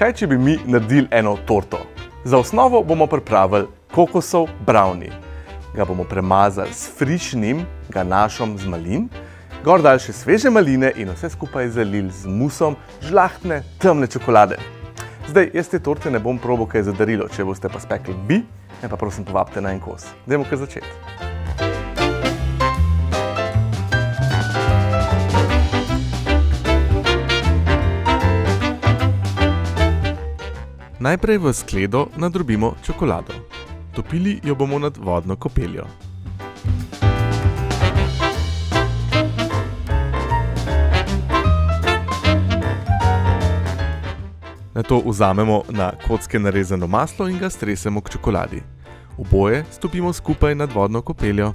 kaj če bi mi naredili eno torto? Za osnovo bomo pripravili kokosov brownie. Ga bomo premazali s frišnim ganašom z malin, gor dali še sveže maline in vse skupaj zalili z musom žlahtne, temne čokolade. Zdaj, jaz te torte ne bom probal kaj za darilo, če boste pa spekli bi, me pa prosim povabite na en kos. Dajmo kar začeti. Najprej v skledo nadrobimo čokolado. Topili jo bomo nad vodno kopeljo. Nato vzamemo na kocke narezano maslo in ga stresemo k čokoladi. Oboje stopimo skupaj nad vodno kopeljo.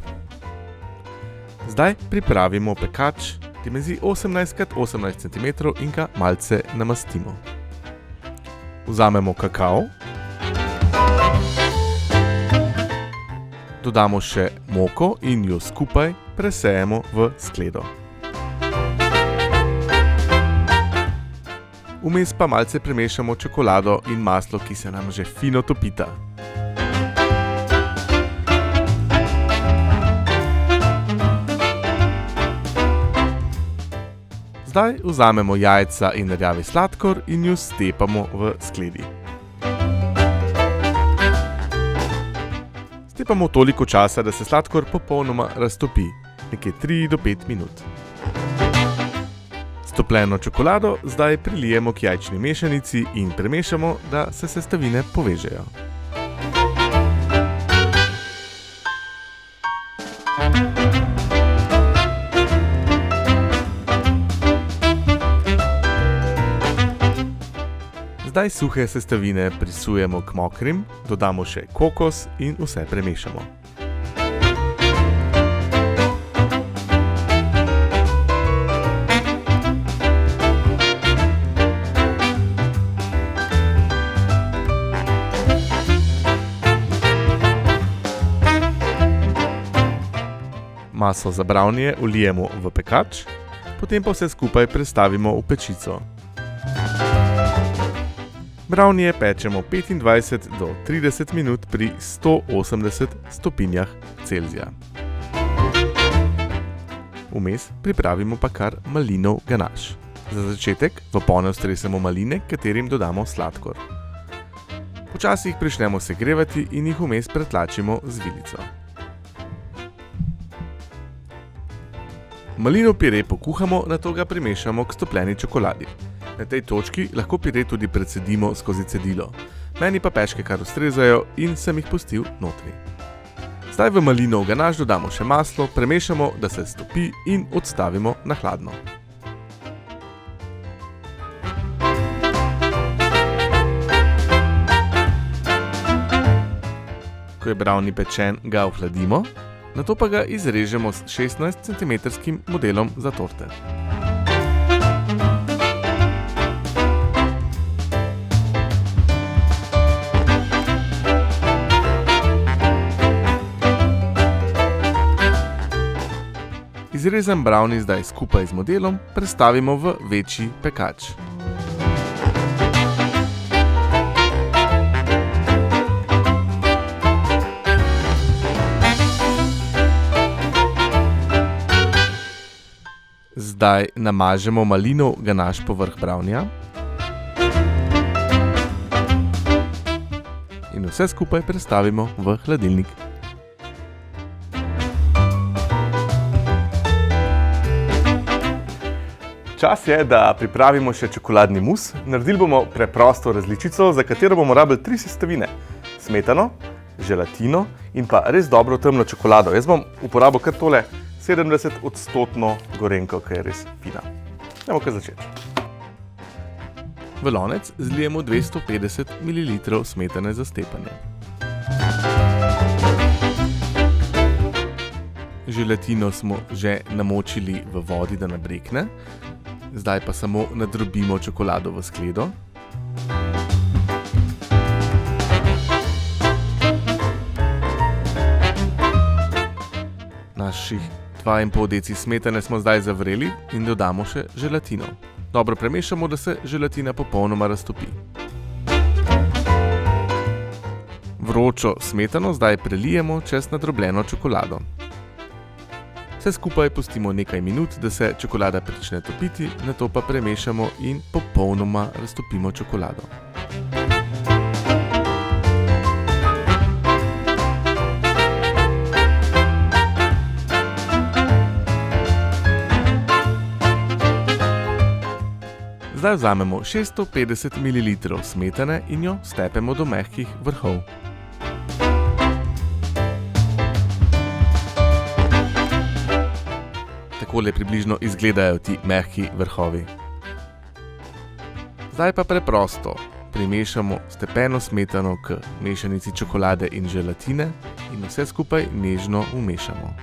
Zdaj pripravimo pekač dimenzij 18x18 cm in ga malce namastimo. Vzamemo kakao. Dodamo še moko in jo skupaj presejemo v skledo. Vmes pa malce premešamo čokolado in maslo, ki se nam že fino topita. Zdaj vzamemo jajca in rjavi sladkor in ju stepamo v skledi. Stepamo toliko časa, da se sladkor popolnoma raztopi, nekje 3 do 5 minut. Stopljeno čokolado zdaj prilijemo k jajčni mešanici in premešamo, da se sestavine povežejo. Zdaj suhe sestavine prisujemo k mokrim, dodamo še kokos in vse premešamo. Maso za brownie vlijemo v pekač, potem pa vse skupaj prestavimo v pečico. Brownie pečemo 25 do 30 minut pri 180 stopinjah Celzija. Vmes pripravimo pa kar malinov ganaš. Za začetek v ponev stresemo maline, katerim dodamo sladkor. Počasi jih pričnemo segrevati in jih vmes pretlačimo z vilico. Malinov pire pokuhamo, nato ga primešamo k stopljeni čokoladi. Na tej točki lahko pire tudi precedimo skozi cedilo. Meni pa peške kar ustrezajo in sem jih pustil notri. Zdaj v malinov ganaš dodamo še maslo, premešamo, da se stopi in odstavimo na hladno. Ko je brownie pečen, ga ohladimo, nato pa ga izrežemo s 16 cm modelom za torte. Izrezan brownie zdaj skupaj z modelom prestavimo v večji pekač. Zdaj namažemo malinov ganaš povrh brownija in vse skupaj prestavimo v hladilnik. Čas je, da pripravimo še čokoladni mus. Naredili bomo preprosto različico, za katero bomo rabili 3 sestavine. Smetano, želatino in pa res dobro temno čokolado. Jaz bom uporabil kar tole 70% gorenko, ki je res fina. Dajmo kar začeti. V lonec zlijemo 250 ml smetane za stepanje. Želatino smo že namočili v vodi, da nabrekne. Zdaj pa samo nadrobimo čokolado v skledo. Naših 2,5 deci smetane smo zdaj zavreli in dodamo še želatino. Dobro premešamo, da se želatina popolnoma raztopi. Vročo smetano zdaj prelijemo čez nadrobljeno čokolado. Vse skupaj pustimo nekaj minut, da se čokolada prične topiti, nato pa premešamo in popolnoma raztopimo čokolado. Zdaj vzamemo 650 ml smetane in jo stepemo do mehkih vrhov. Takole približno izgledajo ti mehki vrhovi. Zdaj pa preprosto primešamo stepeno smetano k mešanici čokolade in želatine in vse skupaj nežno umešamo.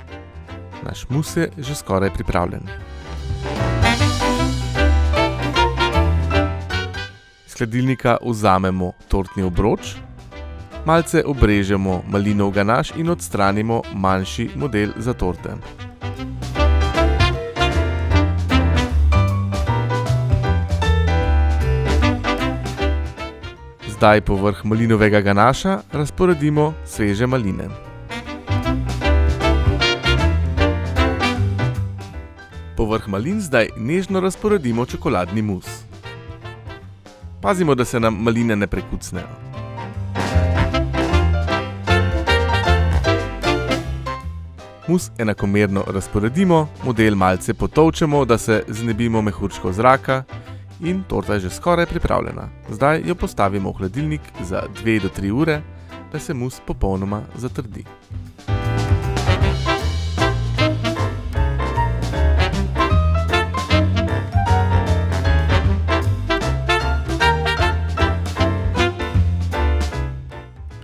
Naš mus je že skoraj pripravljen. Iz hladilnika vzamemo tortni obroč, malce obrežemo malinov ganaš in odstranimo manjši model za torte. Zdaj povrh malinovega ganaša razporedimo sveže maline. Povrh malin zdaj nežno razporedimo čokoladni mus. Pazimo, da se nam maline ne prekucnejo. Mus enakomerno razporedimo, model malce potolčemo, da se znebimo mehurčkov zraka in torta je že skoraj pripravljena. Zdaj jo postavimo v hladilnik za 2 do 3 ure, da se mus popolnoma zatrdi.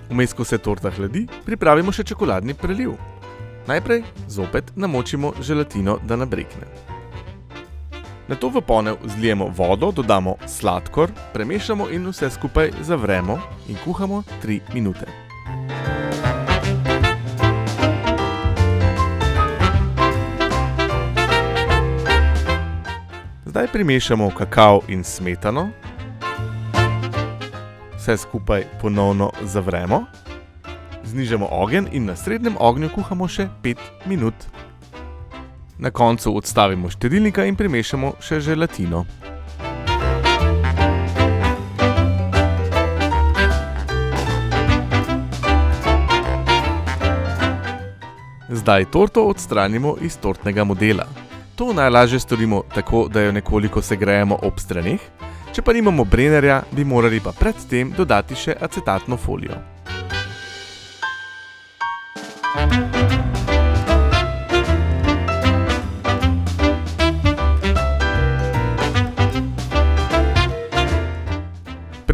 Vmes, ko se torta hladi, pripravimo še čokoladni preliv. Najprej zopet namočimo želatino, da nabrekne. Nato v ponev zlijemo vodo, dodamo sladkor, premešamo in vse skupaj zavremo in kuhamo 3 minute. Zdaj primešamo kakao in smetano. Vse skupaj ponovno zavremo. Znižamo ogenj in na srednjem ognju kuhamo še 5 minut. Na koncu odstavimo štedilnika in primešamo še želatino. Zdaj torto odstranimo iz tortnega modela. To najlažje storimo tako, da jo nekoliko segrejemo ob straneh, če pa nimamo brenerja, bi morali pa pred tem dodati še acetatno folijo.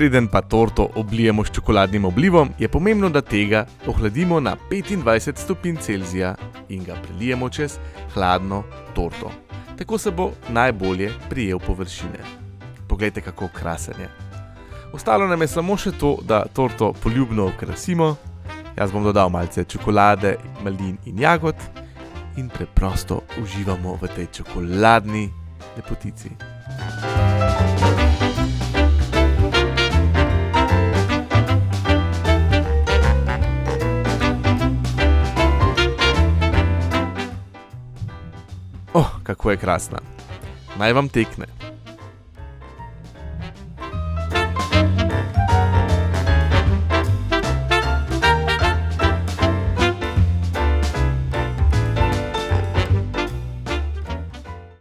Preden pa torto oblijemo s čokoladnim oblivom, je pomembno, da tega ohladimo na 25 stopinj Celzija in ga prelijemo čez hladno torto. Tako se bo najbolje prijel površine. Poglejte, kako krasen je. Ostalo nam je samo še to, da torto poljubno okrasimo. Jaz bom dodal malce čokolade, malin in jagod in preprosto uživamo v tej čokoladni lepotici. Kako je krasna. Naj vam tekne.